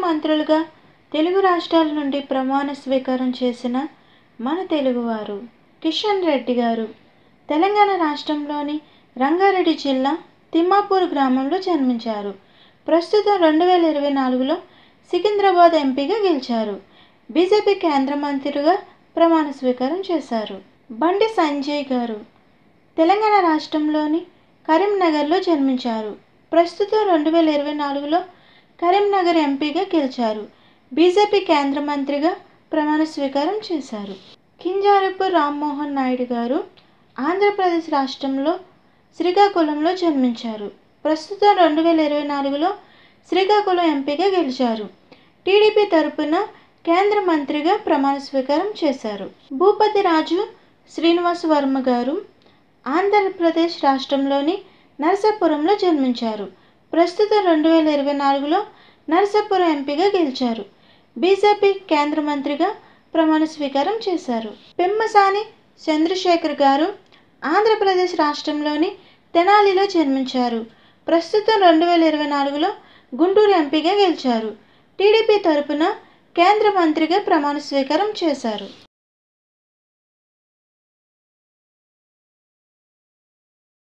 మంత్రులుగా తెలుగు రాష్ట్రాల నుండి ప్రమాణ స్వీకారం చేసిన మన తెలుగువారు కిషన్ రెడ్డి గారు తెలంగాణ రాష్ట్రంలోని రంగారెడ్డి జిల్లా తిమ్మాపూర్ గ్రామంలో జన్మించారు. ప్రస్తుతం 2024లో సికింద్రాబాద్ ఎంపీగా గెలిచారు. బీజేపీ కేంద్ర మంత్రిగా ప్రమాణ స్వీకారం చేశారు. బండి సంజయ్ గారు తెలంగాణ రాష్ట్రంలోని కరీంనగర్లో జన్మించారు. ప్రస్తుతం 2024లో కరీంనగర్ ఎంపీగా గెలిచారు. బీజేపీ కేంద్ర మంత్రిగా ప్రమాణ స్వీకారం చేశారు. కింజారపు రామ్మోహన్ నాయుడు గారు ఆంధ్రప్రదేశ్ రాష్ట్రంలో శ్రీకాకుళంలో జన్మించారు. ప్రస్తుతం 2024లో శ్రీకాకుళం ఎంపీగా గెలిచారు. టీడీపీ తరపున కేంద్ర మంత్రిగా ప్రమాణ స్వీకారం చేశారు. భూపతి రాజు శ్రీనివాస్ వర్మ గారు ఆంధ్రప్రదేశ్ రాష్ట్రంలోని నరసాపురంలో జన్మించారు. ప్రస్తుతం 2024లో నరసాపురం ఎంపీగా గెలిచారు. బీజేపీ కేంద్ర మంత్రిగా ప్రమాణ స్వీకారం చేశారు. పెమ్మసాని చంద్రశేఖర్ గారు ఆంధ్రప్రదేశ్ రాష్ట్రంలోని తెనాలిలో జన్మించారు. ప్రస్తుతం 2024లో గుంటూరు ఎంపీగా గెలిచారు. టీడీపీ తరపున కేంద్ర మంత్రిగా ప్రమాణ స్వీకారం చేశారు.